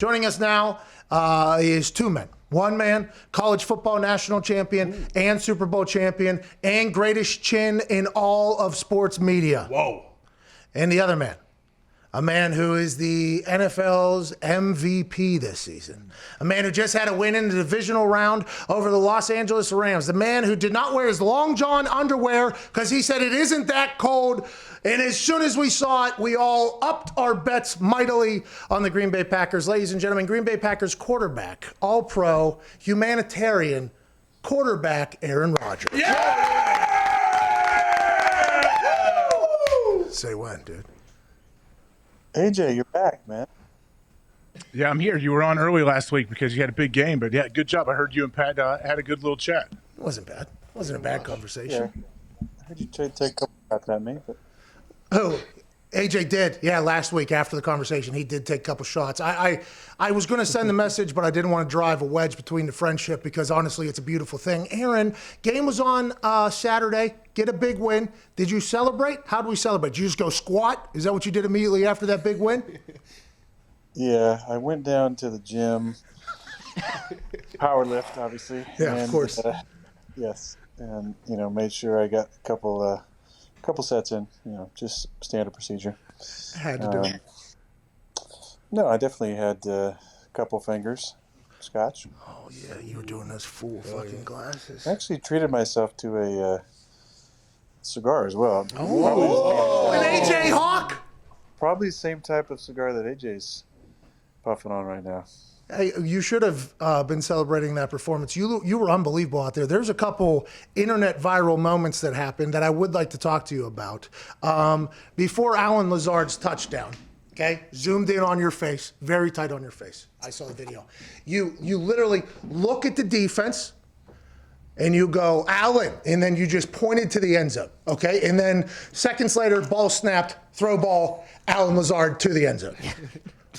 Joining us now is two men. One man, college football national champion and Super Bowl champion and greatest chin in all of sports media. Whoa. And the other man, a man who is the NFL's MVP this season. A man who just had a win in the divisional round over the Los Angeles Rams. The man who did not wear his long john underwear because he said it isn't that cold. And as soon as we saw it, we all upped our bets mightily on the Green Bay Packers. Ladies and gentlemen, Green Bay Packers quarterback, all-pro, humanitarian quarterback, Aaron Rodgers. Yeah! Say when, dude. AJ, you're back, man. Yeah, I'm here. You were on early last week because you had a big game, but yeah, good job. I heard you and Pat had a good little chat. It wasn't bad. It wasn't a bad conversation. Yeah. I heard you take a couple shots at me. But... Oh, AJ did. Yeah, last week after the conversation, he did take a couple shots. I was going to send the message, but I didn't want to drive a wedge between the friendship because, honestly, it's a beautiful thing. Aaron, game was on Saturday. Get a big win. Did you celebrate? How did we celebrate? Did you just go squat? Is that what you did immediately after that big win? Yeah, I went down to the gym. Power lift, obviously. Yeah, of course. Yes, and, made sure I got a couple sets in, just standard procedure. I had to do it. No, I definitely had a couple fingers, scotch. Oh, yeah, you were doing those full fucking glasses. I actually treated myself to a cigar as well. Oh, an AJ Hawk? Probably the same type of cigar that AJ's puffing on right now. Hey, you should have been celebrating that performance. You were unbelievable out there. There's a couple internet viral moments that happened that I would like to talk to you about. Before Allen Lazard's touchdown, okay, zoomed in on your face, very tight on your face. I saw the video. You literally look at the defense and you go, Allen, and then you just pointed to the end zone, okay? And then seconds later, ball snapped, throw ball, Allen Lazard to the end zone.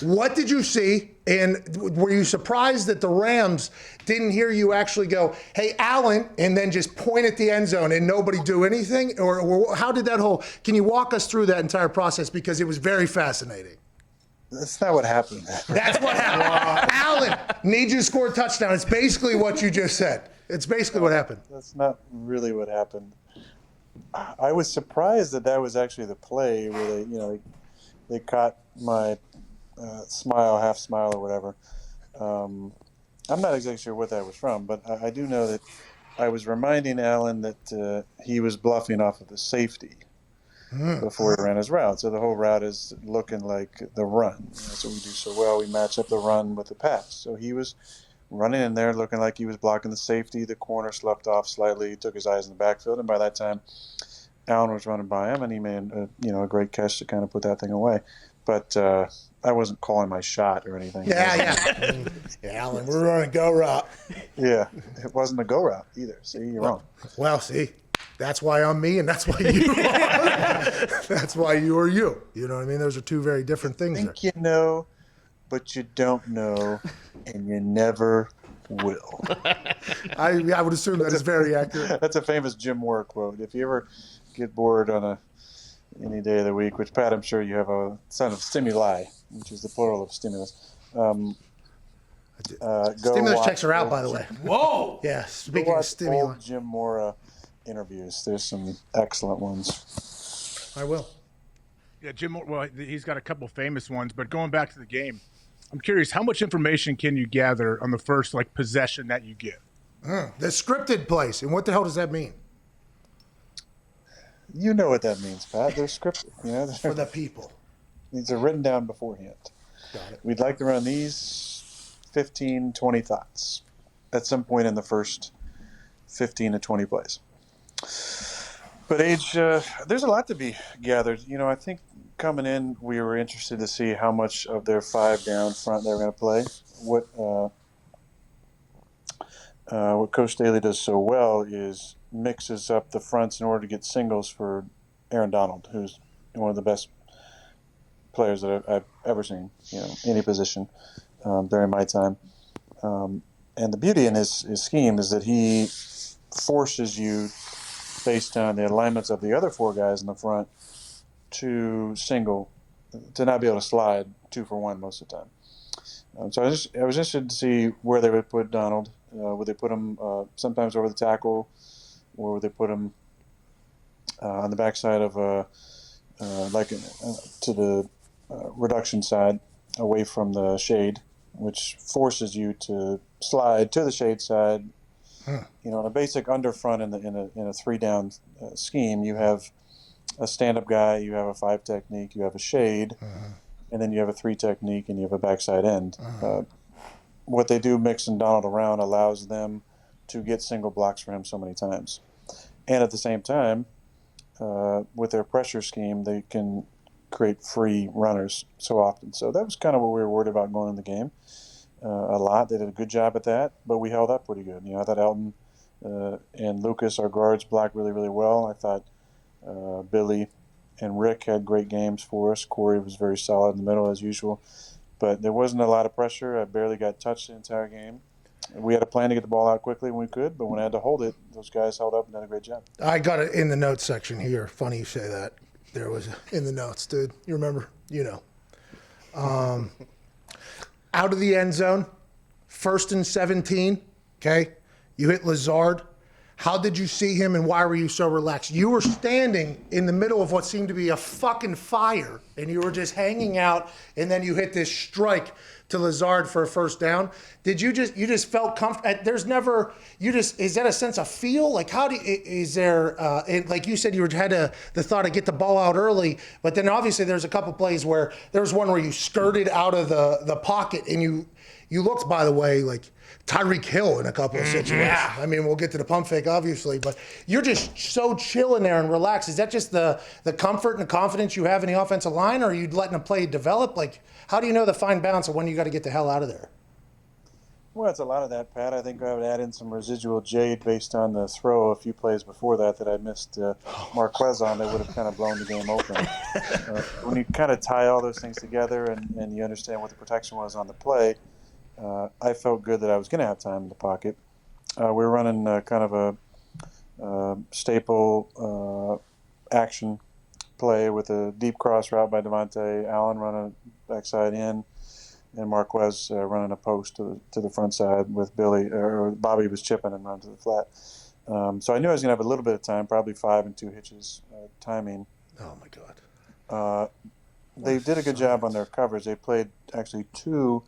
What did you see, and were you surprised that the Rams didn't hear you actually go, hey, Allen, and then just point at the end zone and nobody do anything? Or how did that can you walk us through that entire process? Because it was very fascinating. That's not what happened. That's what happened. Allen, need you to score a touchdown. It's basically what you just said. It's basically what happened. That's not really what happened. I was surprised that was actually the play where they caught my half smile or whatever. I'm not exactly sure what that was from, but I do know that I was reminding Allen that he was bluffing off of the safety before he ran his route. So the whole route is looking like the run. That's what we do so well. We match up the run with the pass. So he was running in there looking like he was blocking the safety. The corner slept off slightly. He took his eyes in the backfield, and by that time, Allen was running by him, and he made a great catch to kind of put that thing away. But I wasn't calling my shot or anything. Yeah, Allen, we're running go route. Yeah, it wasn't a go route either. See, you're wrong. Well, see, that's why I'm me, and that's why you are. That's why you are you. You know what I mean? Those are two very different things. I think you know, but you don't know, and you never will. I would assume that is very accurate. That's a famous Jim Moore quote. If you ever get bored on any day of the week, which, Pat, I'm sure you have a son of stimuli, which is the plural of stimulus. Stimulus checks are out, by the way. Whoa! Yeah, speaking of stimuli. Old Jim Moore interviews. There's some excellent ones. I will. Yeah, Jim Moore, well, he's got a couple famous ones, but going back to the game, I'm curious, how much information can you gather on the first possession that you get? The scripted plays, and what the hell does that mean? You know what that means, Pat. They're scripted. For the people. These are written down beforehand. Got it. We'd like to run these 15, 20 thoughts at some point in the first 15 to 20 plays. But there's a lot to be gathered. I think coming in, we were interested to see how much of their 5 down front they were going to play. What Coach Staley does so well is mixes up the fronts in order to get singles for Aaron Donald, who's one of the best players that I've ever seen, any position during my time. And the beauty in his scheme is that he forces you, based on the alignments of the other 4 guys in the front, to not be able to slide 2 for 1 most of the time. So I was interested to see where they would put Donald. Would they put him sometimes over the tackle, or would they put him on the backside of to the reduction side, away from the shade, which forces you to slide to the shade side. In a basic underfront in a 3-down scheme, you have a stand-up guy, you have a 5 technique, you have a shade, and then you have a 3 technique, and you have a backside end. What they do mixing Donald around allows them to get single blocks for him so many times. And at the same time, with their pressure scheme, they can create free runners so often. So that was kind of what we were worried about going in the game a lot. They did a good job at that, but we held up pretty good. I thought Elton and Lucas, our guards, blocked really, really well. I thought Billy and Rick had great games for us. Corey was very solid in the middle as usual. But there wasn't a lot of pressure. I barely got touched the entire game. We had a plan to get the ball out quickly when we could, but when I had to hold it, those guys held up and did a great job. I got it in the notes section here. Funny you say that. There was in the notes, dude. You remember? Out of the end zone, 1st and 17, okay? You hit Lazard. How did you see him, and why were you so relaxed? You were standing in the middle of what seemed to be a fucking fire, and you were just hanging out, and then you hit this strike to Lazard for a first down. Did you just felt comfortable? There's never, is that a sense of feel? Like, is there, like you said, you had the thought to get the ball out early, but then obviously there's a couple plays where there was one where you skirted out of the pocket, and you looked, by the way, like Tyreek Hill in a couple of situations. Yeah. I mean, we'll get to the pump fake, obviously, but you're just so chill in there and relaxed. Is that just the comfort and the confidence you have in the offensive line, or are you letting a play develop? Like, how do you know the fine balance of when you got to get the hell out of there? Well, it's a lot of that, Pat. I think I would add in some residual jade based on the throw a few plays before that I missed Marquez on. That would have kind of blown the game open. When you kind of tie all those things together and you understand what the protection was on the play, I felt good that I was going to have time in the pocket. We were running kind of a staple action play with a deep cross route by Devontae Allen running backside in, and Marquez running a post to the front side with Billy, or Bobby was chipping and running to the flat. So I knew I was going to have a little bit of time, probably 5 and 2 hitches timing. Oh, my God. They did a good job on their coverage. They played actually 2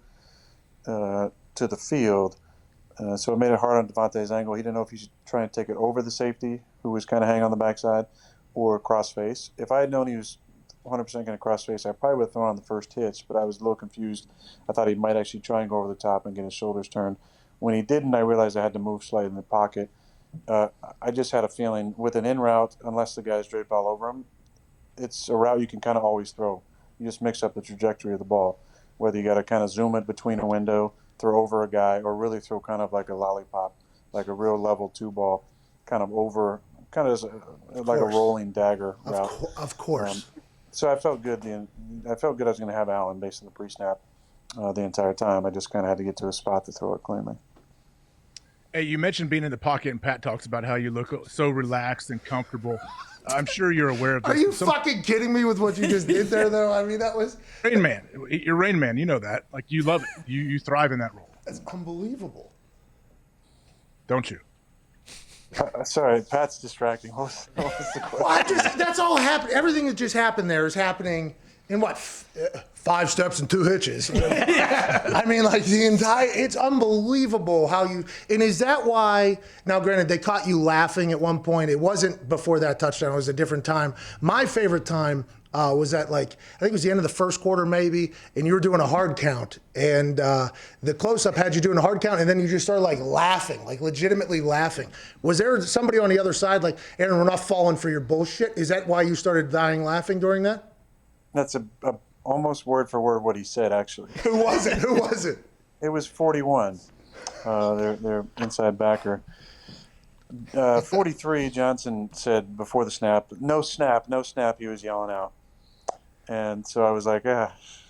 to the field. So it made it hard on Devontae's angle. He didn't know if he should try and take it over the safety, who was kind of hanging on the backside, or cross face. If I had known he was 100% going to cross face, I probably would have thrown on the first hitch, but I was a little confused. I thought he might actually try and go over the top and get his shoulders turned. When he didn't, I realized I had to move slightly in the pocket. I just had a feeling with an in route, unless the guys drape all over him, it's a route you can kind of always throw. You just mix up the trajectory of the ball, whether you got to kind of zoom it between a window, throw over a guy, or really throw kind of like a lollipop, like a real level 2 ball, kind of over, kind of like a rolling dagger route. Of course. So I felt good. I felt good I was going to have Allen based on the pre-snap the entire time. I just kind of had to get to a spot to throw it cleanly. Hey, you mentioned being in the pocket, and Pat talks about how you look so relaxed and comfortable. I'm sure you're aware of this. Are you fucking kidding me with what you just did there, though? I mean, that was... Rain Man. You're Rain Man. You know that. Like, you love it. You thrive in that role. That's unbelievable. Don't you? Sorry, Pat's distracting. What was the question? Well, that's all happened. Everything that just happened there is happening in what? 5 steps and 2 hitches. I mean, like it's unbelievable how you, and is that why, now granted, they caught you laughing at one point. It wasn't before that touchdown. It was a different time. My favorite time was at I think it was the end of the first quarter maybe, and you were doing a hard count, and the close-up had you doing a hard count, and then you just started laughing, legitimately laughing. Was there somebody on the other side Aaron, we're not falling for your bullshit? Is that why you started dying laughing during that? That's a almost word for word what he said, actually. Who was it? It was 41, their inside backer. 43, Johnson said before the snap, no snap, he was yelling out. And so I was like,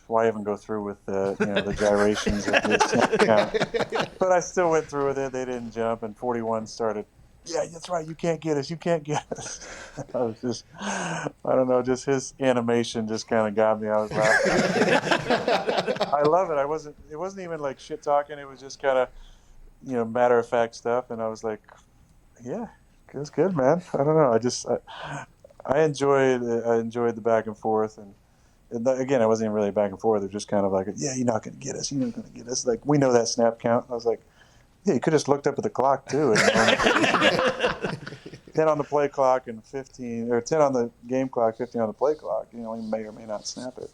why even go through with the gyrations of this snap count? But I still went through with it. They didn't jump, and 41 started yeah, that's right. You can't get us. You can't get us. I was just, I don't know, just his animation just kind of got me. I was laughing. I love it. It wasn't even like shit talking. It was just kind of, matter of fact stuff. And I was like, yeah, it's good, man. I don't know. I enjoyed the back and forth. And again, it wasn't even really back and forth. It was just kind of like, yeah, you're not going to get us. You're not going to get us. Like, we know that snap count. I was like, yeah, you could have just looked up at the clock too. 10 on the play clock and 15, or 10 on the game clock, 15 on the play clock. You may or may not snap it.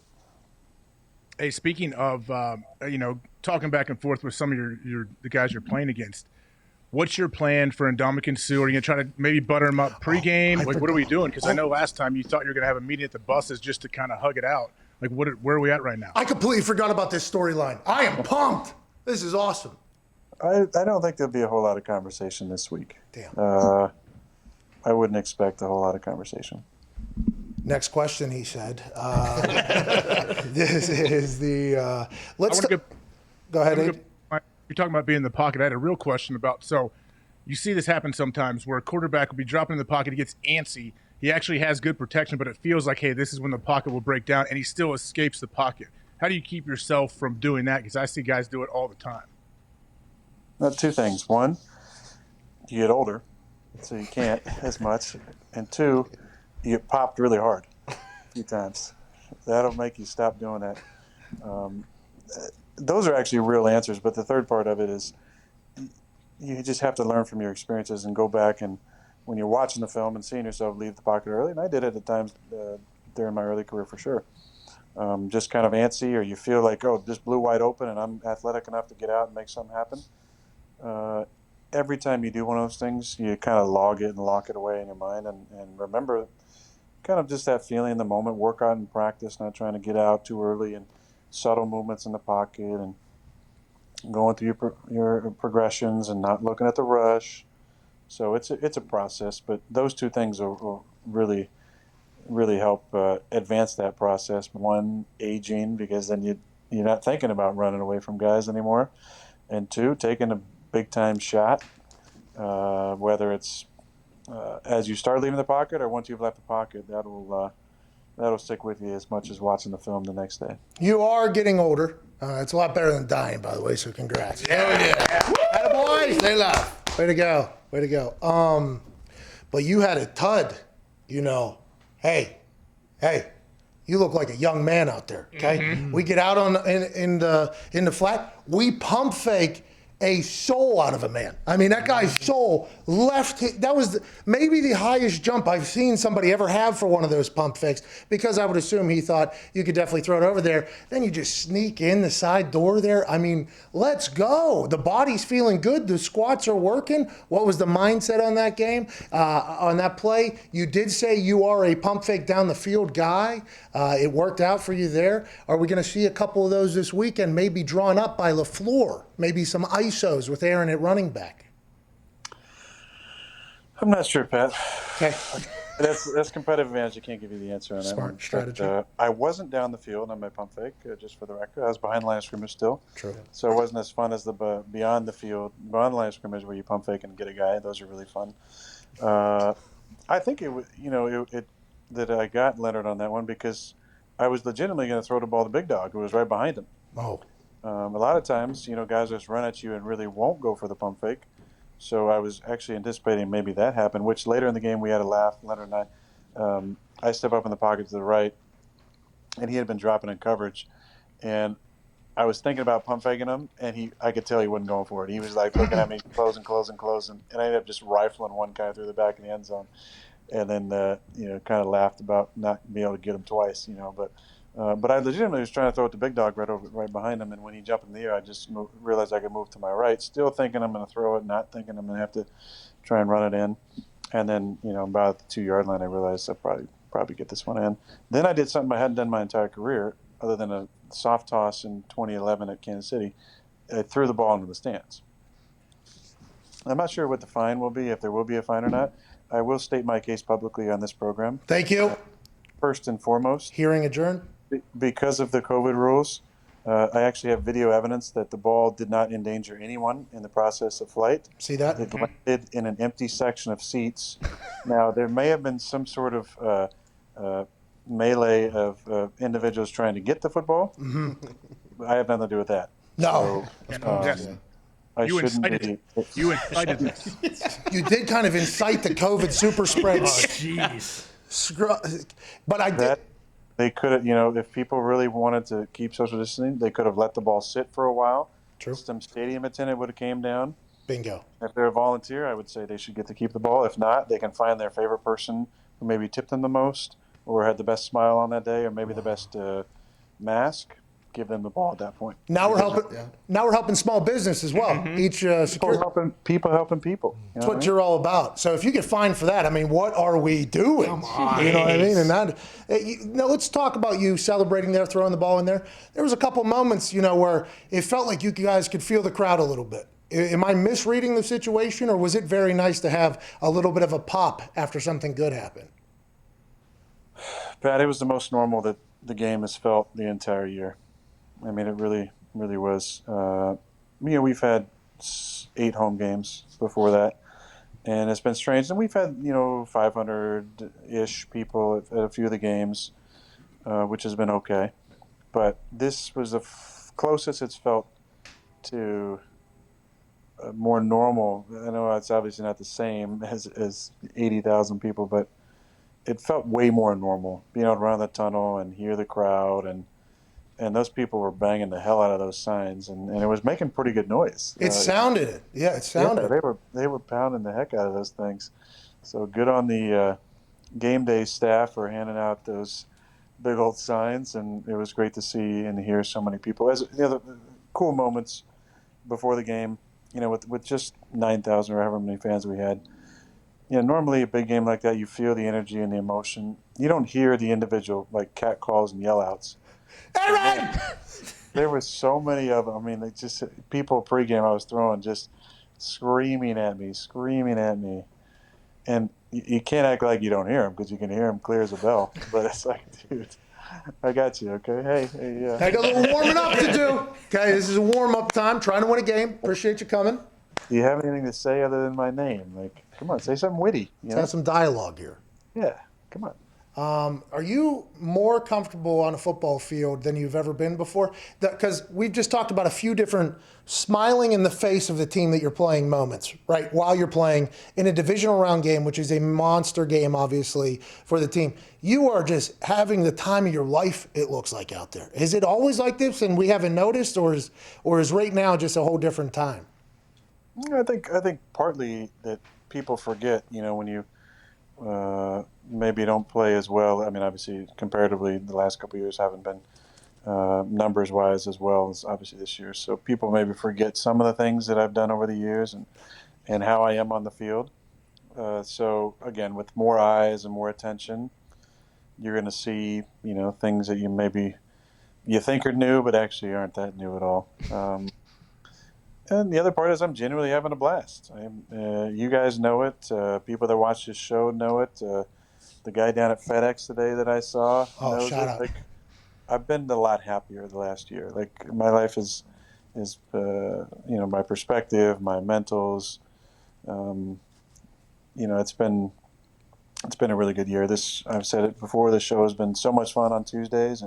Hey, speaking of, talking back and forth with some of the guys you're playing against, what's your plan for Ndamukong Suh? Are you going to try to maybe butter him up pregame? What are we doing? Because I know last time you thought you were going to have a meeting at the buses just to kind of hug it out. Like, where are we at right now? I completely forgot about this storyline. I am pumped. This is awesome. I don't think there'll be a whole lot of conversation this week. Damn. I wouldn't expect a whole lot of conversation. Next question, he said. This is the go ahead, Abe. You're talking about being in the pocket. I had a real question about, so you see this happen sometimes where a quarterback will be dropping in the pocket, he gets antsy, he actually has good protection, but it feels like, hey, this is when the pocket will break down, and he still escapes the pocket. How do you keep yourself from doing that? Because I see guys do it all the time. Two things. One, you get older, so you can't as much. And two, you get popped really hard a few times. That'll make you stop doing that. Those are actually real answers, but the third part of it is you just have to learn from your experiences and go back, and when you're watching the film and seeing yourself leave the pocket early, and I did it at times during my early career for sure. Just kind of antsy, or you feel like, oh, this blew wide open and I'm athletic enough to get out and make something happen. Every time you do one of those things, you kind of log it and lock it away in your mind, and remember kind of just that feeling in the moment, work on in practice, not trying to get out too early, and subtle movements in the pocket, and going through your progressions and not looking at the rush. So it's a process, but those two things will really help advance that process. One, aging, because then you're not thinking about running away from guys anymore, and two, taking a big time shot, whether it's as you start leaving the pocket or once you've left the pocket. That'll stick with you as much as watching the film the next day. You are getting older. It's a lot better than dying, by the way, so congrats. Yeah. Attaboy. Stay alive. Way to go. But you had a tud, Hey, you look like a young man out there, okay? Mm-hmm. We get out in the flat, we pump fake a soul out of a man. I mean, that guy's soul that was maybe the highest jump I've seen somebody ever have for one of those pump fakes, because I would assume he thought you could definitely throw it over there. Then you just sneak in the side door there. I mean, let's go. The body's feeling good. The squats are working. What was the mindset on that game, on that play? You did say you are a pump fake down the field guy. It worked out for you there. Are we going to see a couple of those this weekend, maybe drawn up by LaFleur? Maybe some ISOs with Aaron at running back? I'm not sure, Pat. Okay. That's competitive advantage. I can't give you the answer on that one. Smart strategy. But, I wasn't down the field on my pump fake, just for the record. I was behind the line of scrimmage still. True. So it wasn't as fun as the beyond the line of scrimmage where you pump fake and get a guy. Those are really fun. I think that I got Leonard on that one because I was legitimately going to throw the ball to Big Dog, who was right behind him. Oh. A lot of times, guys just run at you and really won't go for the pump fake. So I was actually anticipating maybe that happened, which later in the game we had a laugh, Leonard and I step up in the pocket to the right, and he had been dropping in coverage. And I was thinking about pump faking him, and I could tell he wasn't going for it. He was like looking at me, closing. And I ended up just rifling one guy through the back of the end zone. And then, kind of laughed about not being able to get him twice, But I legitimately was trying to throw it to Big Dog right behind him, and when he jumped in the air, I just realized I could move to my right, still thinking I'm going to throw it, not thinking I'm going to have to try and run it in. And then, about the 2-yard line, I realized I'd probably get this one in. Then I did something I hadn't done my entire career, other than a soft toss in 2011 at Kansas City. I threw the ball into the stands. I'm not sure what the fine will be, if there will be a fine or not. I will state my case publicly on this program. Thank you. First and foremost. Hearing adjourned. Because of the COVID rules, I actually have video evidence that the ball did not endanger anyone in the process of flight. See that? It landed in an empty section of seats. Now, there may have been some sort of melee of individuals trying to get the football. I have nothing to do with that. No. So, I You shouldn't incited be. You incited this. You did kind of incite the COVID super spread. Jeez. But I did. That they could have, if people really wanted to keep social distancing, they could have let the ball sit for a while. True. Some stadium attendant would have came down. Bingo. If they're a volunteer, I would say they should get to keep the ball. If not, they can find their favorite person who maybe tipped them the most or had the best smile on that day or maybe the best mask. Give them the ball at that point. Now we're helping. Now we're helping small business as well. Each security. People helping people. That's what you're all about. So if you get fined for that, I mean, what are we doing? Come on. You know what I mean? And that. Now let's talk about you celebrating there, throwing the ball in there. There was a couple moments, where it felt like you guys could feel the crowd a little bit. Am I misreading the situation, or was it very nice to have a little bit of a pop after something good happened? Pat, it was the most normal that the game has felt the entire year. I mean, it really, really was. We've had 8 home games before that, and it's been strange. And we've had, 500-ish people at a few of the games, which has been okay. But this was the closest it's felt to more normal. I know it's obviously not the same as 80,000 people, but it felt way more normal, being able to run the tunnel and hear the crowd and those people were banging the hell out of those signs, and it was making pretty good noise. It sounded it. Yeah, it sounded. Yeah, they were pounding the heck out of those things. So good on the game day staff for handing out those big old signs, and it was great to see and hear so many people. As the cool moments before the game, with just 9,000 or however many fans we had. Normally a big game like that, you feel the energy and the emotion. You don't hear the individual like cat calls and yell outs. Aaron! There was so many of them. I mean, people pregame I was throwing just screaming at me. And you can't act like you don't hear them because you can hear them clear as a bell. But it's like, dude, I got you, okay? Hey, I got a little warming up to do. Okay, this is a warm-up time, trying to win a game. Appreciate you coming. Do you have anything to say other than my name? Like, come on, say something witty. Let's have some dialogue here. Yeah, come on. Are you more comfortable on a football field than you've ever been before? Because we've just talked about a few different smiling in the face of the team that you're playing moments, right? While you're playing in a divisional round game, which is a monster game, obviously, for the team. You are just having the time of your life, it looks like, out there. Is it always like this and we haven't noticed, or is right now just a whole different time? I think partly that people forget, when you maybe don't play as well. I mean, obviously, comparatively, the last couple of years haven't been numbers-wise as well as obviously this year. So people maybe forget some of the things that I've done over the years and how I am on the field. So again, with more eyes and more attention, you're going to see, things that you think are new, but actually aren't that new at all. And the other part is I'm genuinely having a blast. You guys know it. People that watch this show know it. The guy down at FedEx today that I saw knows shout it. out. Like, I've been a lot happier the last year. Like my life is my perspective, my mentals. It's been a really good year. I've said it before. The show has been so much fun on Tuesdays,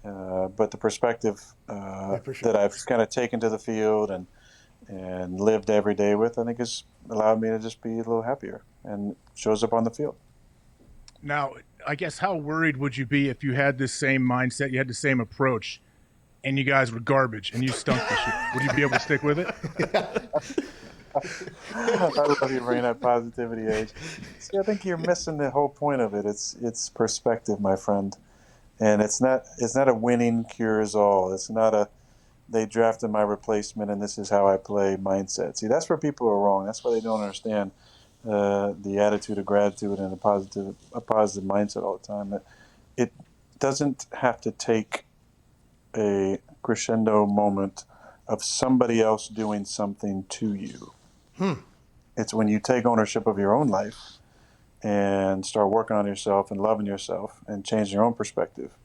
but the perspective that I've kind of taken to the field and lived every day with, I think, has allowed me to just be a little happier, and shows up on the field. Now, I guess how worried would you be if you had this same mindset, you had the same approach, and you guys were garbage and you stunk this year? Would you be able to stick with it? I love you bringing that positivity age. See, I think you're missing the whole point of it. It's perspective, my friend. And it's not a winning cures all. It's not they drafted my replacement and this is how I play mindset. See, that's where people are wrong. That's why they don't understand the attitude of gratitude and a positive mindset all the time. It doesn't have to take a crescendo moment of somebody else doing something to you. It's when you take ownership of your own life and start working on yourself and loving yourself and changing your own perspective.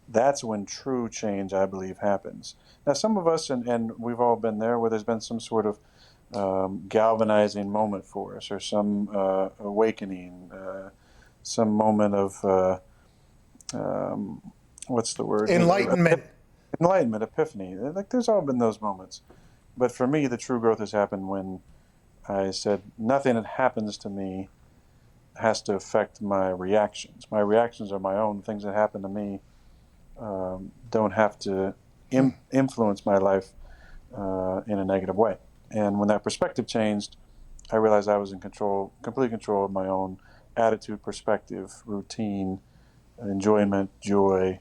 that's when true change, I believe, happens. Now, some of us, and we've all been there, where there's been some sort of galvanizing moment for us, or some awakening, some moment of what's the word? Enlightenment. Enlightenment, epiphany. Like, there's all been those moments. But for me, the true growth has happened when I said nothing that happens to me has to affect my reactions. My reactions are my own. Things that happen to me don't have to influence my life in a negative way. And when that perspective changed, I realized I was in control, complete control of my own attitude, perspective, routine, enjoyment, joy,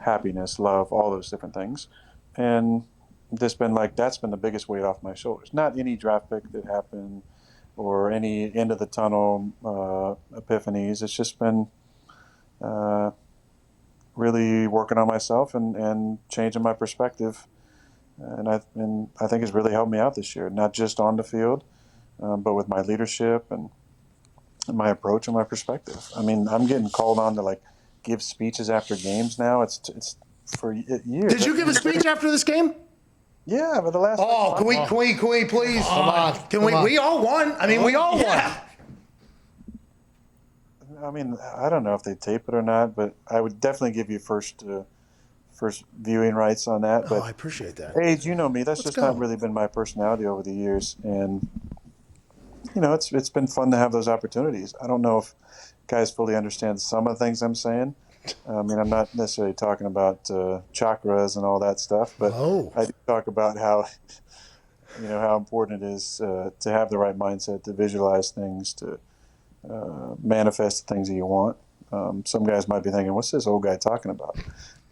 happiness, love, all those different things. And that's been the biggest weight off my shoulders. Not any draft pick that happened or any end of the tunnel epiphanies. It's just been really working on myself and changing my perspective. And I think it's really helped me out this year, not just on the field, but with my leadership and my approach and my perspective. I mean, I'm getting called on to like give speeches after games now. It's for years. Did you give a speech after this game? Yeah, but the last. Oh, can we please? Come on. We all won. I mean, we all won. I mean, I don't know if they tape it or not, but I would definitely give you first viewing rights on that. But I appreciate that. Age, you know me. That's just not really been my personality over the years, and it's been fun to have those opportunities. I don't know if guys fully understand some of the things I'm saying. I mean, I'm not necessarily talking about chakras and all that stuff, but I do talk about how important it is to have the right mindset, to visualize things, to manifest the things that you want. Some guys might be thinking, what's this old guy talking about?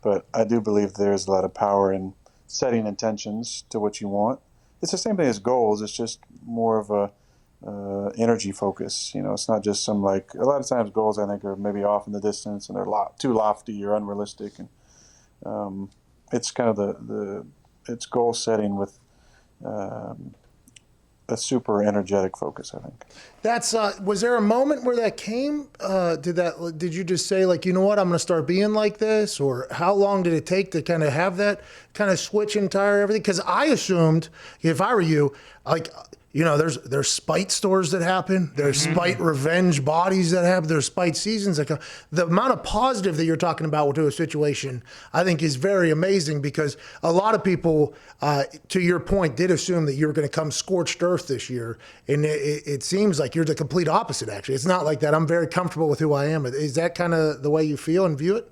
But I do believe there's a lot of power in setting intentions to what you want. It's the same thing as goals. It's just more of a energy focus. It's not just some, like, a lot of times goals I think are maybe off in the distance and they're too lofty or unrealistic. And it's kind of it's goal setting with a super energetic focus, I think. That's was there a moment where that came? Did you just say, like, you know what, I'm going to start being like this? Or how long did it take to kind of have that kind of switch entire everything? Because I assumed, if I were you, like, there's spite stores that happen. There's spite revenge bodies that happen. There's spite seasons that come. The amount of positive that you're talking about to a situation, I think, is very amazing, because a lot of people, to your point, did assume that you were going to come scorched earth this year. And it seems like you're the complete opposite, actually. It's not like that. I'm very comfortable with who I am. Is that kind of the way you feel and view it?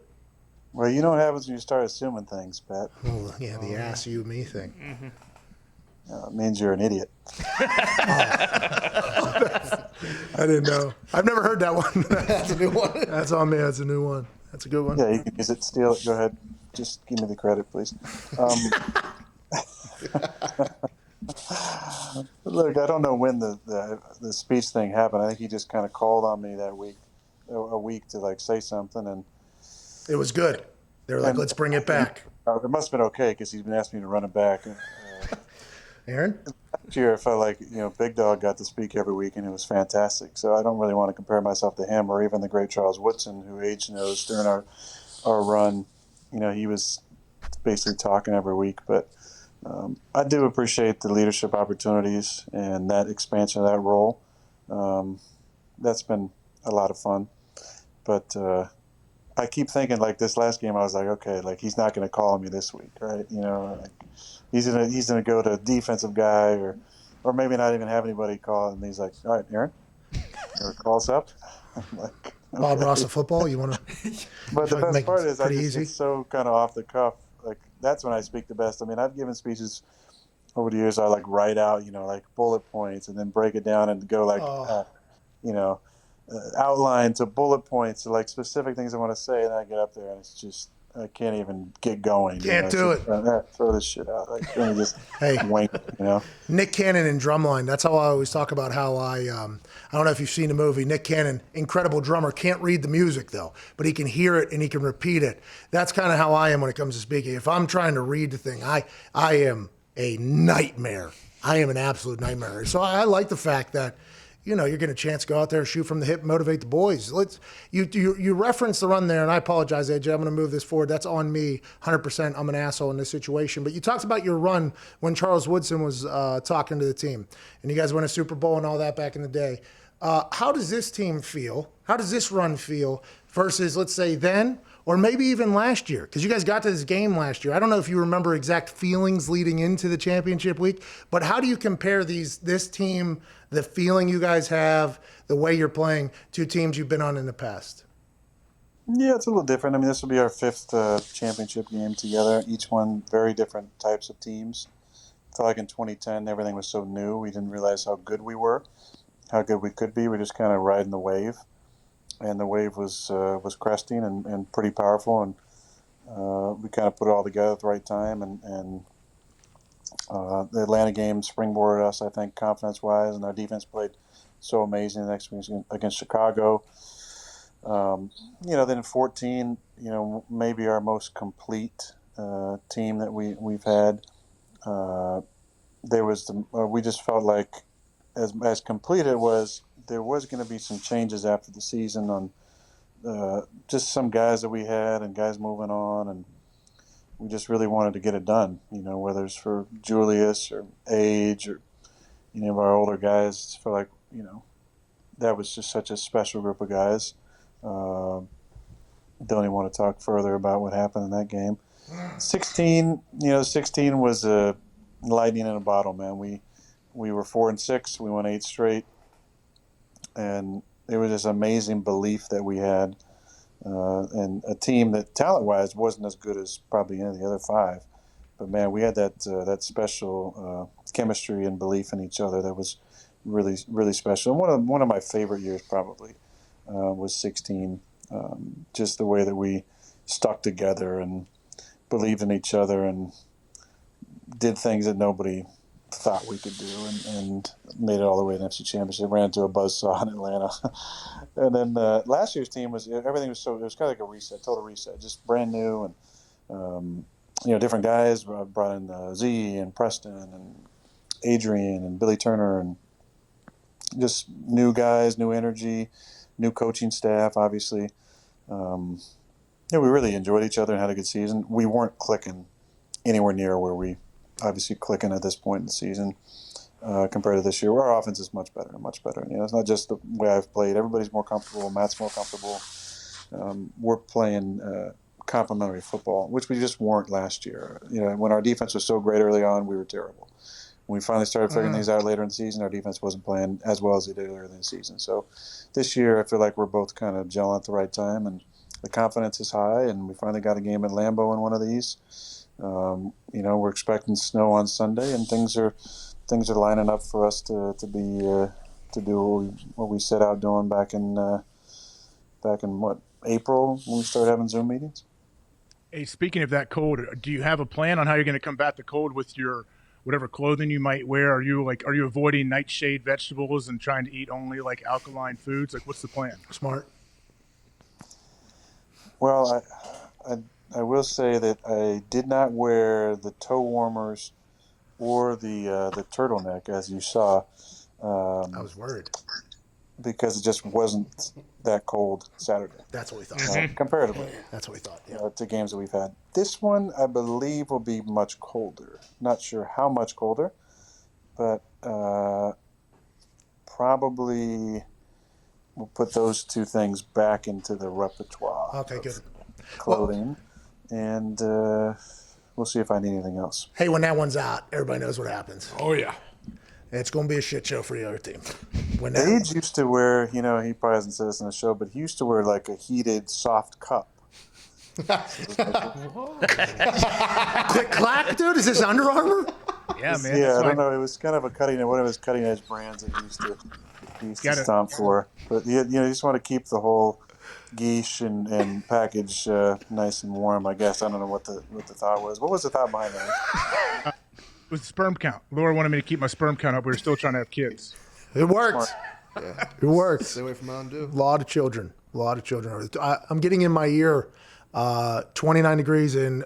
Well, you know what happens when you start assuming things, Pat. Oh, yeah, the ass you me thing. Mm-hmm. It means you're an idiot. I didn't know. I've never heard that one. That's a new one. That's on me. That's a new one. That's a good one. Yeah, you can use it, steal it. Go ahead. Just give me the credit, please. Look, I don't know when the speech thing happened. I think he just kind of called on me that week, a week to like say something, and it was good. They were like, let's bring it back. It must have been okay because he's been asking me to run it back. Aaron? Last year, I felt like Big Dog got to speak every week, and it was fantastic. So I don't really want to compare myself to him or even the great Charles Woodson, who Age knows during our run. He was basically talking every week. But I do appreciate the leadership opportunities and that expansion of that role. That's been a lot of fun. But I keep thinking, like, this last game, I was like, okay, like, he's not going to call me this week, right? Like, he's gonna go to a defensive guy or maybe not even have anybody call, and he's like, all right, Aaron, call us up. I'm like, okay. Bob Ross of football, you want to? But the best part is it's so kind of off the cuff. Like, that's when I speak the best. I mean, I've given speeches over the years. I like write out, like bullet points and then break it down and go like, outline to bullet points to like specific things I want to say, and I get up there and it's just I can't even get going. Can't do it. Throw this shit out. Like, let me just hey, wink. Nick Cannon in Drumline. That's how I always talk about how I don't know if you've seen the movie. Nick Cannon, incredible drummer, can't read the music though, but he can hear it and he can repeat it. That's kind of how I am when it comes to speaking. If I'm trying to read the thing, I am a nightmare. I am an absolute nightmare. So I like the fact that you're getting a chance to go out there, shoot from the hip, motivate the boys. You reference the run there, and I apologize, AJ. I'm going to move this forward. That's on me, 100%. I'm an asshole in this situation. But you talked about your run when Charles Woodson was talking to the team, and you guys won a Super Bowl and all that back in the day. How does this team feel? How does this run feel versus, let's say, then, or maybe even last year? Because you guys got to this game last year. I don't know if you remember exact feelings leading into the championship week, but how do you compare this team, the feeling you guys have, the way you're playing, to teams you've been on in the past? Yeah, it's a little different. I mean, this will be our 5th championship game together. Each one very different types of teams. I feel like in 2010, everything was so new. We didn't realize how good we were, how good we could be. We're just kind of riding the wave. And the wave was cresting and pretty powerful, and we kind of put it all together at the right time. And the Atlanta game springboarded us, I think, confidence-wise, and our defense played so amazing the next week against Chicago. Then in 14, maybe our most complete team that we've had. We just felt like as complete it was. There was going to be some changes after the season on just some guys that we had and guys moving on, and we just really wanted to get it done, whether it's for Julius or Age or any of our older guys. I feel like, that was just such a special group of guys. Don't even want to talk further about what happened in that game. 16 was a lightning in a bottle, man. We were 4-6. We won 8 straight. And it was this amazing belief that we had, and a team that talent-wise wasn't as good as probably any of the other 5. But man, we had that special chemistry and belief in each other that was really, really special. And one of my favorite years probably was 16. Just the way that we stuck together and believed in each other and did things that nobody thought we could do, and made it all the way to the NFC Championship. Ran into a buzzsaw in Atlanta. And then last year's team everything was it was kind of like a reset, total reset, just brand new, and different guys. Brought in Z and Preston and Adrian and Billy Turner, and just new guys, new energy, new coaching staff, obviously. We really enjoyed each other and had a good season. We weren't clicking anywhere near where we obviously clicking at this point in the season compared to this year. Our offense is much better. It's not just the way I've played. Everybody's more comfortable. Matt's more comfortable. We're playing complementary football, which we just weren't last year. When our defense was so great early on, we were terrible. When we finally started figuring things out later in the season, our defense wasn't playing as well as it did earlier in the season. So this year, I feel like we're both kind of gelling at the right time, and the confidence is high, and we finally got a game at Lambeau in one of these. We're expecting snow on Sunday, and things are lining up for us to do what we set out doing back in April when we started having Zoom meetings. Hey, speaking of that cold, do you have a plan on how you're going to combat the cold with your whatever clothing you might wear? Are you avoiding nightshade vegetables and trying to eat only alkaline foods? What's the plan? Smart. Well, I will say that I did not wear the toe warmers or the turtleneck, as you saw. I was worried. Because it just wasn't that cold Saturday. That's what we thought. Comparatively. That's what we thought, to games that we've had. This one, I believe, will be much colder. Not sure how much colder, but probably we'll put those two things back into the repertoire. Okay, good. Clothing. And we'll see if I need anything else. Hey, when that one's out, everybody knows what happens. Oh, yeah. It's going to be a shit show for the other team. Age used to wear, he probably hasn't said this in the show, but he used to wear a heated soft cup. Click clack, dude? Is this Under Armour? Yeah, man. Yeah, I don't know. It was kind of one of his cutting edge brands that he used to stomp for. But you just want to keep the whole geesh and package nice and warm, I guess. I don't know what the thought was. What was the thought behind that? It was sperm count. Laura wanted me to keep my sperm count up. We were still trying to have kids. It worked. Yeah. It worked. Stay away from Mountain Dew. A lot of children. I'm getting in my ear 29 degrees and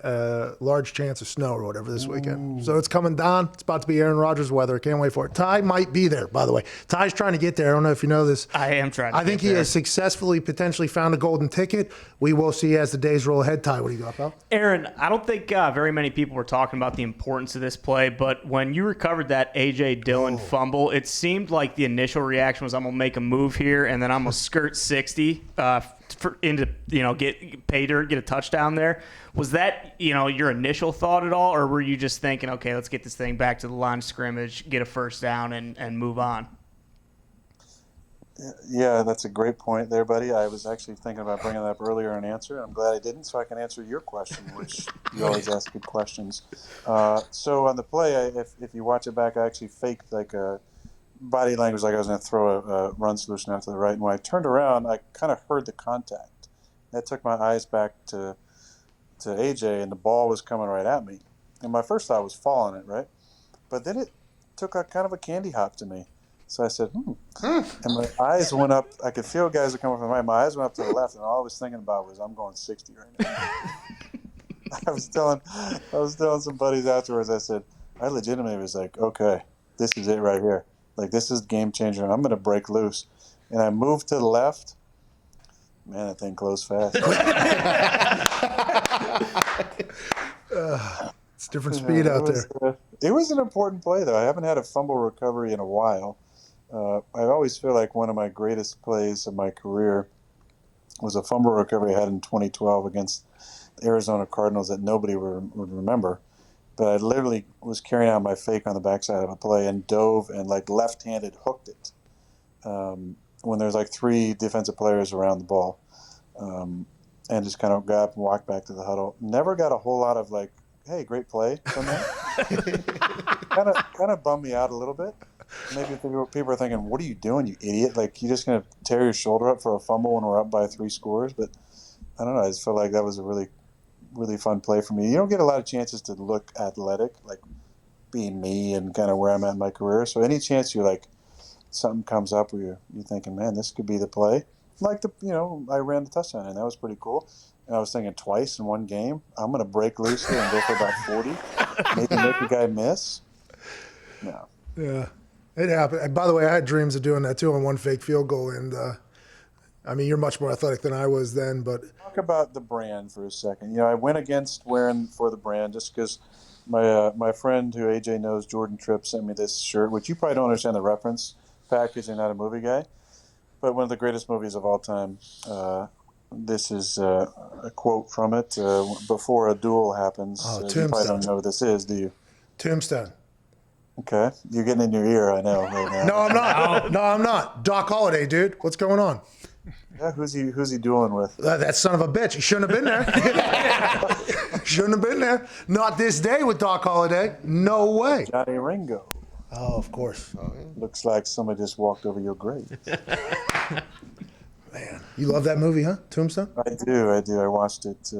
large chance of snow or whatever this weekend. So it's coming down. It's about to be Aaron Rodgers weather. Can't wait for it. Ty might be there, by the way. Ty's trying to get there. I don't know if you know this. I am trying to I think he has successfully potentially found a golden ticket. We will see as the days roll ahead. Ty, what do you got, pal? Aaron, I don't think very many people were talking about the importance of this play, but when you recovered that A.J. Dillon fumble, it seemed like the initial reaction was, I'm going to make a move here, and then I'm going to skirt 60 get pay dirt, get a touchdown there. Was that, your initial thought at all, or were you just thinking, okay, let's get this thing back to the line of scrimmage, get a first down, and move on? Yeah, that's a great point there, buddy. I was actually thinking about bringing that up earlier and answer. I'm glad I didn't, so I can answer your question, which you always ask good questions. So on the play, if you watch it back, I actually faked like a body language, like I was going to throw a run solution out to the right. And when I turned around, I kind of heard the contact. That took my eyes back to AJ, and the ball was coming right at me. And my first thought was falling it, right? But then it took a kind of a candy hop to me. So I said, And my eyes went up. I could feel guys are coming from my eyes went up to the left, and all I was thinking about was, I'm going 60 right now. I was telling some buddies afterwards, I said, I legitimately was like, okay, this is it right here. Like, this is game changer. I'm going to break loose. And I moved to the left. Man, that thing closed fast. It's different speed out there. It was an important play, though. I haven't had a fumble recovery in a while. I always feel like one of my greatest plays of my career was a fumble recovery I had in 2012 against the Arizona Cardinals that nobody would remember. But I literally was carrying out my fake on the backside of a play and dove and like left-handed hooked it when there's like three defensive players around the ball, and just kind of got up and walked back to the huddle. Never got a whole lot of like, hey, great play from that. kind of bummed me out a little bit. Maybe people are thinking, what are you doing, you idiot? Like, you're just going to tear your shoulder up for a fumble when we're up by 3 scores? But I don't know. I just felt like that was a really, really fun play for me. You don't get a lot of chances to look athletic, like being me and kind of where I'm at in my career. So any chance you like something comes up where you're thinking, man, this could be the play. Like I ran the touchdown and that was pretty cool. And I was thinking twice in one game, I'm going to break loose here and go for about 40, maybe make the guy miss. No. Yeah, it happened. And by the way, I had dreams of doing that too on one fake field goal. And you're much more athletic than I was then, but talk about the brand for a second. I went against wearing for the brand just because my friend who AJ knows, Jordan Tripp, sent me this shirt, which you probably don't understand the reference, Pat, because you're not a movie guy. But one of the greatest movies of all time. This is a quote from it. Before a duel happens. You probably don't know what this is, do you? Tombstone. Okay. You're getting in your ear, I know. Right now. No, I'm not. No, I'm not. Doc Holliday, dude. What's going on? Yeah, who's he dueling with? That son of a bitch. He shouldn't have been there. Shouldn't have been there. Not this day with Doc Holliday. No way. Johnny Ringo. Oh, of course. Looks like somebody just walked over your grave. Man, you love that movie, huh? Tombstone? I do. I watched it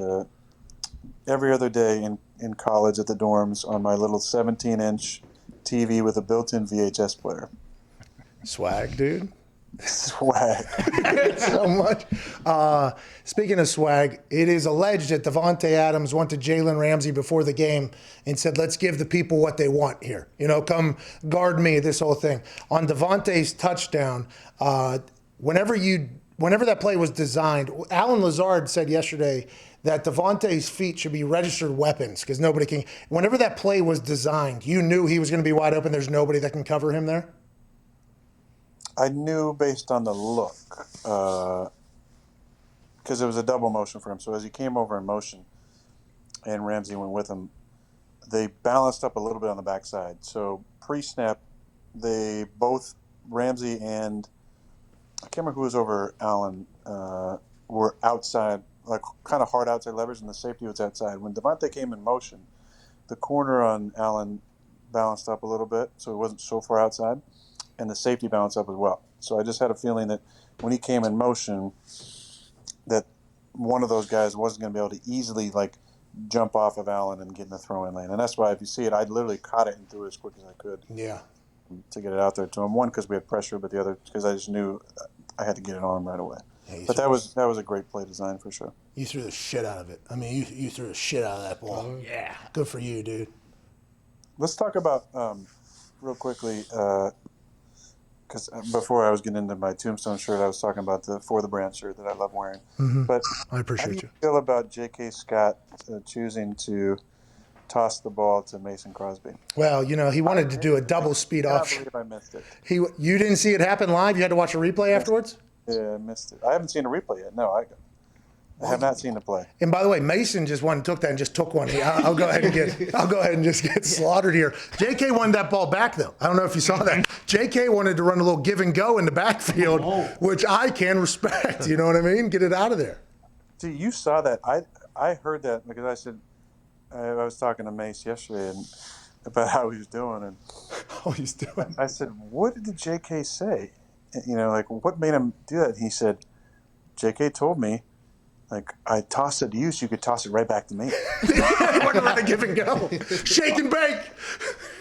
every other day in college at the dorms on my little 17-inch TV with a built-in VHS player. Swag, dude. Swag. So much. Speaking of swag, it is alleged that Davante Adams went to Jalen Ramsey before the game and said, let's give the people what they want here. Come guard me, this whole thing. On Davante's touchdown, whenever that play was designed, Alan Lazard said yesterday that Davante's feet should be registered weapons because nobody can. Whenever that play was designed, you knew he was going to be wide open. There's nobody that can cover him there? I knew based on the look because it was a double motion for him. So as he came over in motion and Ramsey went with him, they balanced up a little bit on the backside. So pre-snap, they both, Ramsey and I can't remember who was over Allen, were outside, like kind of hard outside leverage, and the safety was outside. When Davante came in motion, the corner on Allen balanced up a little bit, so it wasn't so far outside, and the safety balanced up as well. So I just had a feeling that when he came in motion, that one of those guys wasn't going to be able to easily like jump off of Allen and get in the throw-in lane. And that's why if you see it, I literally caught it and threw it as quick as I could. Yeah. To get it out there to him. One, because we had pressure, but the other, because I just knew I had to get it on him right away. But that was a great play design for sure. You threw the shit out of it. I mean, you threw the shit out of that ball. Yeah. Good for you, dude. Let's talk about real quickly, because before I was getting into my Tombstone shirt, I was talking about the For the Brand shirt that I love wearing. But I appreciate how do you feel about J.K. Scott choosing to toss the ball to Mason Crosby? Well, he wanted to do a double speed I option. believe I missed it. You didn't see it happen live? You had to watch a replay afterwards? Yeah, I missed it. I haven't seen a replay yet. No, I have not seen the play. And by the way, Mason just took that and just took one. I'll go ahead and just get slaughtered here. JK wanted that ball back though. I don't know if you saw that. JK wanted to run a little give and go in the backfield, which I can respect. You know what I mean? Get it out of there. See, you saw that. I heard that because I said I was talking to Mace yesterday about how he was doing, and he's doing. I said, "What did the JK say? What made him do that?" He said, "JK told me, I tossed it to you so you could toss it right back to me." He wanted to run a give and go. Shake and bake.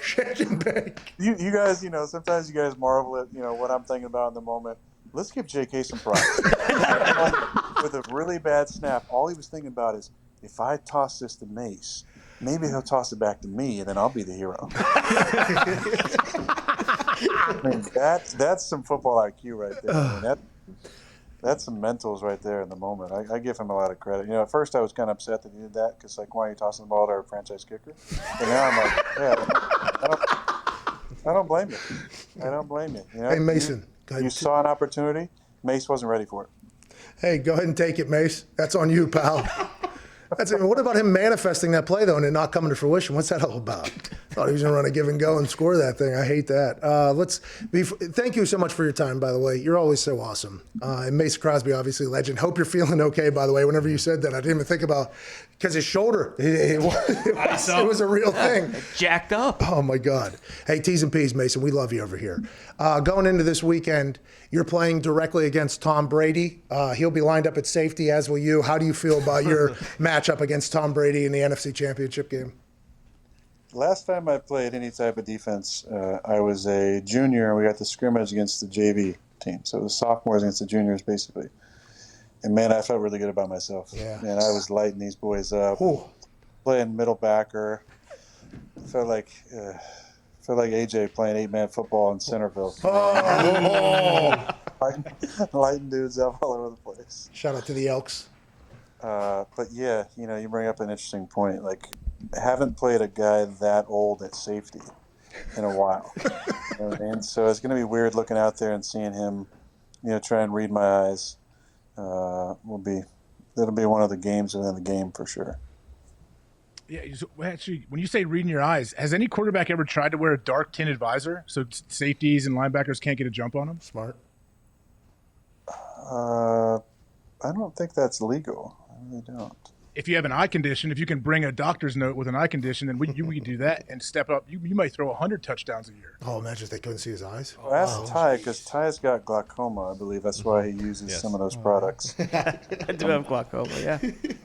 Shake and bake. You guys, sometimes you guys marvel at, what I'm thinking about in the moment. Let's give JK some props. With a really bad snap, all he was thinking about is, if I toss this to Mace, maybe he'll toss it back to me, and then I'll be the hero. I mean, that's some football IQ right there. I mean, that's some mentals right there in the moment. I give him a lot of credit. At first I was kind of upset that he did that because, why are you tossing the ball to our franchise kicker? But now I'm like, I don't blame you. I don't blame you. Hey, Mason. You saw an opportunity. Mace wasn't ready for it. Hey, go ahead and take it, Mace. That's on you, pal. What about him manifesting that play, though, and it not coming to fruition? What's that all about? Thought he was going to run a give and go and score that thing. I hate that. Thank you so much for your time, by the way. You're always so awesome. And Mason Crosby, obviously, legend. Hope you're feeling okay, by the way. Whenever you said that, I didn't even think about because his shoulder, it was a real thing. Jacked up. Oh, my God. Hey, T's and P's, Mason, we love you over here. Going into this weekend, you're playing directly against Tom Brady. He'll be lined up at safety, as will you. How do you feel about your matchup against Tom Brady in the NFC Championship game? Last time I played any type of defense, I was a junior, and we got the scrimmage against the JV team. So the sophomores against the juniors, basically. And, man, I felt really good about myself. Yeah. Man, I was lighting these boys up, playing middle backer. Felt like AJ playing 8-man football in Centerville. Lighting dudes up all over the place. Shout out to the Elks. But, yeah, you bring up an interesting point. I haven't played a guy that old at safety in a while. And so it's going to be weird looking out there and seeing him, try and read my eyes. That'll be one of the games within the game for sure. Yeah, actually, when you say reading your eyes, has any quarterback ever tried to wear a dark tinted visor so safeties and linebackers can't get a jump on them? Smart. I don't think that's legal. I really don't. If you have an eye condition, if you can bring a doctor's note with an eye condition, then we can do that and step up. You might throw 100 touchdowns a year. Oh, imagine if they couldn't see his eyes. Well, ask Ty, because Ty's got glaucoma, I believe. That's why he uses some of those products. I do have glaucoma, yeah.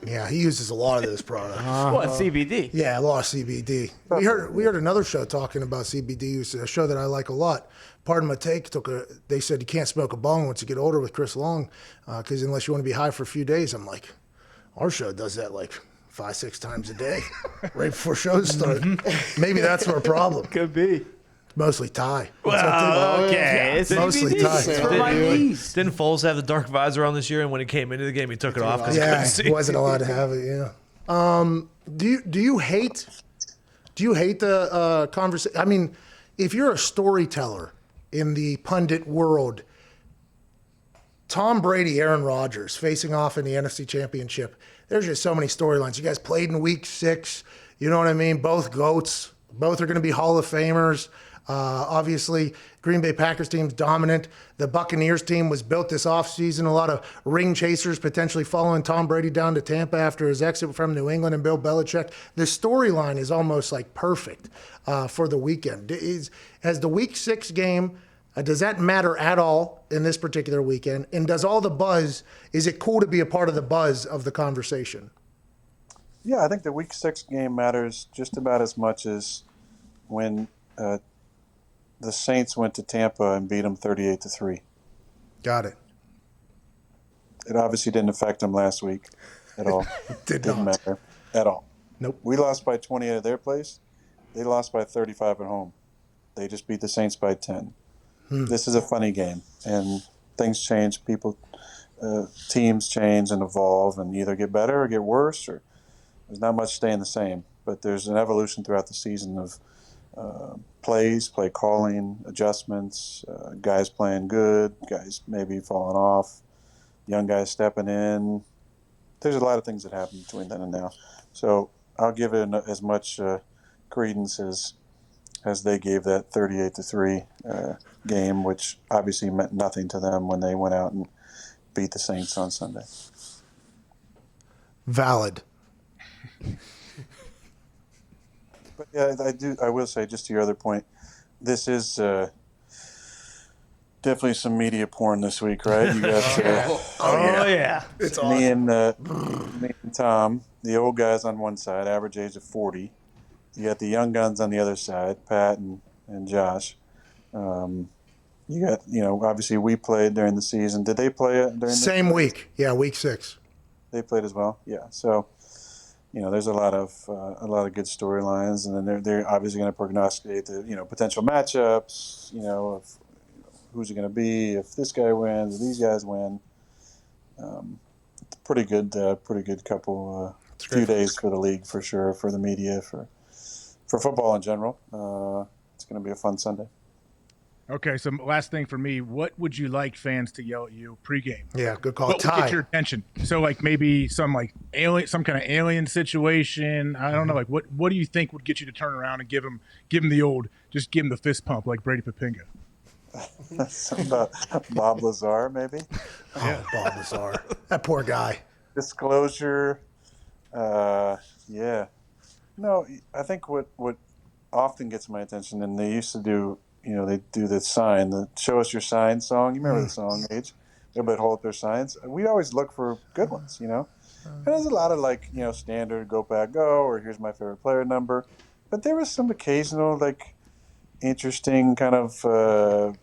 Yeah, he uses a lot of those products. What, CBD? Yeah, a lot of CBD. We heard another show talking about CBD, a show that I like a lot. Pardon my take. They said you can't smoke a bong once you get older with Chris Long, because unless you want to be high for a few days. I'm like, our show does that 5-6 times a day, right before shows start. Maybe that's our problem. Could be. Mostly Ty. Well, okay. It's mostly Ty. It's for my knees. Didn't Foles have the dark visor on this year? And when he came into the game, he took it off because he couldn't see. He wasn't allowed to have it. Yeah. Do you hate the conversation? I mean, if you're a storyteller in the pundit world, Tom Brady, Aaron Rodgers facing off in the NFC Championship. There's just so many storylines. You guys played in Week 6. You know what I mean? Both GOATs. Both are going to be Hall of Famers. Obviously, Green Bay Packers team's dominant. The Buccaneers team was built this offseason. A lot of ring chasers potentially following Tom Brady down to Tampa after his exit from New England and Bill Belichick. The storyline is almost perfect for the weekend. Has the Week 6 game... does that matter at all in this particular weekend? And does all the buzz, is it cool to be a part of the buzz of the conversation? Yeah, I think the Week 6 game matters just about as much as when the Saints went to Tampa and beat them 38-3. Got it. It obviously didn't affect them last week at all. Didn't matter at all. Nope. We lost by 20 at their place. They lost by 35 at home. They just beat the Saints by 10. This is a funny game, and things change. Teams change and evolve and either get better or get worse, or there's not much staying the same. But there's an evolution throughout the season of play calling, adjustments, guys playing good, guys maybe falling off, young guys stepping in. There's a lot of things that happen between then and now. So I'll give it as much credence as they gave that 38-3 game, which obviously meant nothing to them when they went out and beat the Saints on Sunday. Valid. But yeah, I will say, just to your other point, this is definitely some media porn this week, right? You got yeah. It's me and Tom, the old guys on one side, average age of 40. You got the young guns on the other side, Pat and Josh. You got, obviously we played during the season. Did they play during the Same week. Yeah, week 6. They played as well. Yeah. So, there's a lot of good storylines, and then they're obviously going to prognosticate the potential matchups. Of who's it going to be if this guy wins, if these guys win. Pretty good couple few days for the league for sure, for the media, for football in general. It's going to be a fun Sunday. Okay, so last thing for me, what would you like fans to yell at you pregame? Yeah, good call. What would Ty. get your attention? So like maybe some kind of alien situation. I don't know. Like what do you think would get you to turn around and give him the fist pump like Brady Papinga? Something about Bob Lazar, maybe. Oh, Bob Lazar. That poor guy. Disclosure. Yeah. No, I think what often gets my attention, and they used to do, they do the sign, the "Show Us Your Sign" song. You remember the song, Age? Everybody hold up their signs. We always look for good ones, And there's a lot of standard "Go Pack Go" or "Here's my favorite player number," but there was some occasional interesting kind of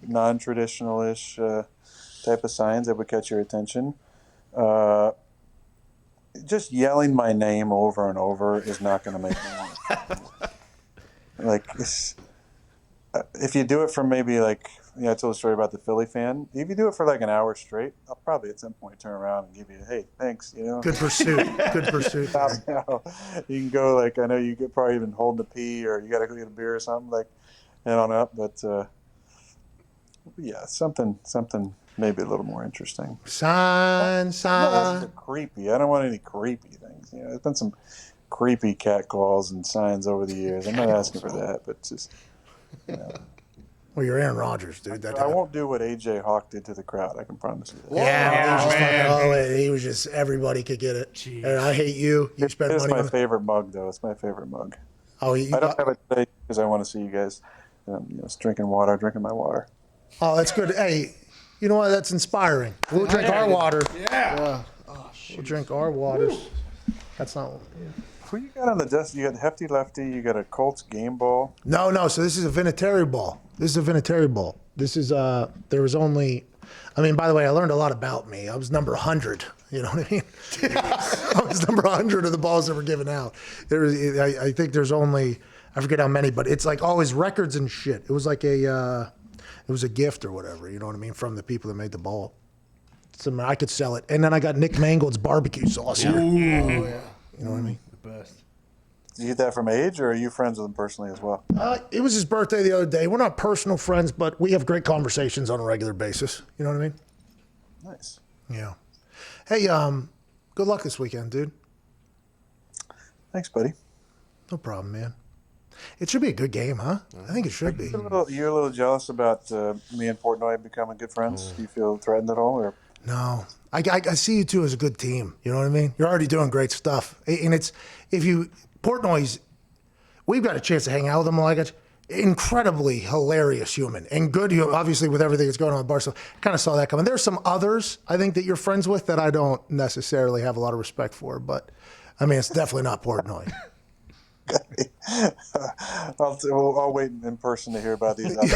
non-traditional-ish type of signs that would catch your attention. Just yelling my name over and over is not going to make me want. If you do it for maybe I told a story about the Philly fan. If you do it for an hour straight, I'll probably at some point turn around and give you, hey, thanks. Good pursuit. Good pursuit. You can go I know you could probably even hold the pee, or you got to go get a beer or something and on up. But yeah, something maybe a little more interesting. Sign. Creepy. I don't want any creepy things. There's been some creepy cat calls and signs over the years. I'm not asking for that, but just. Well, you're Aaron Rodgers, dude. I won't do what A.J. Hawk did to the crowd. I can promise you that. Yeah, he was just everybody could get it. Jeez. And I hate you. You spent money. It's my favorite mug, though. It's my favorite mug. Oh, I don't have it today because I want to see you guys, drinking my water. Oh, that's good. Hey, you know what? That's inspiring. We'll drink our water. Yeah. Oh, we'll drink our waters. That's not. Yeah. Who you got on the desk? You got Hefty Lefty. You got a Colts game ball. No. So this is a Vinatieri ball. This is there was only. I mean, by the way, I learned a lot about me. I was number 100. You know what I mean? I was number 100 of the balls that were given out. I think there's only, I forget how many, but it's always records and shit. It was it was a gift or whatever. You know what I mean? From the people that made the ball. I could sell it. And then I got Nick Mangold's barbecue sauce here. Ooh. Oh, yeah. You know what I mean? The best. Did you get that from Age, or are you friends with him personally as well? It was his birthday the other day. We're not personal friends, but we have great conversations on a regular basis. You know what I mean? Nice. Yeah. Hey, good luck this weekend, dude. Thanks, buddy. No problem, man. It should be a good game, huh? I think it should be. You're a little jealous about me and Portnoy becoming good friends? Do you feel threatened at all? Or? No. I see you two as a good team. You know what I mean? You're already doing great stuff. And Portnoy's, we've got a chance to hang out with him. Incredibly hilarious human and good. Obviously, with everything that's going on with Barcelona, kind of saw that coming. There's some others I think that you're friends with that I don't necessarily have a lot of respect for, but I mean, it's definitely not Portnoy. Okay. I'll wait in person to hear about these others.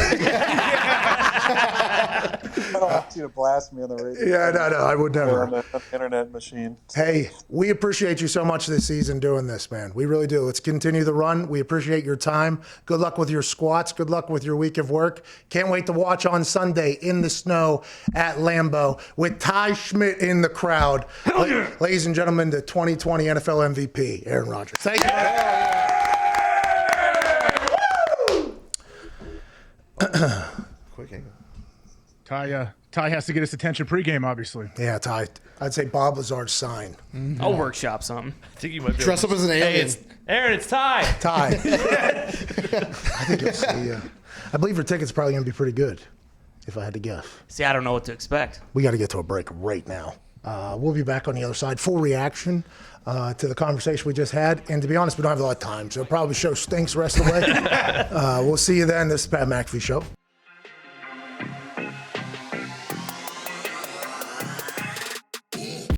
I don't want you to blast me on the radio. Yeah, no, I would never. On the internet machine. Hey, we appreciate you so much this season doing this, man. We really do. Let's continue the run. We appreciate your time. Good luck with your squats. Good luck with your week of work. Can't wait to watch on Sunday in the snow at Lambeau with Ty Schmidt in the crowd. Ladies and gentlemen, the 2020 NFL MVP, Aaron Rodgers. Thank you. Quick angle. Ty has to get his attention pregame, obviously. Yeah, Ty. I'd say Bob Lazard's sign. I'll workshop something. I think you might be Dress up as an alien. Aaron, it's Ty. Ty. I think you'll see. I believe your ticket's probably going to be pretty good, if I had to guess. See, I don't know what to expect. We got to get to a break right now. We'll be back on the other side. Full reaction to the conversation we just had. And to be honest, we don't have a lot of time, so probably show stinks the rest of the way. We'll see you then. This is Pat McAfee Show.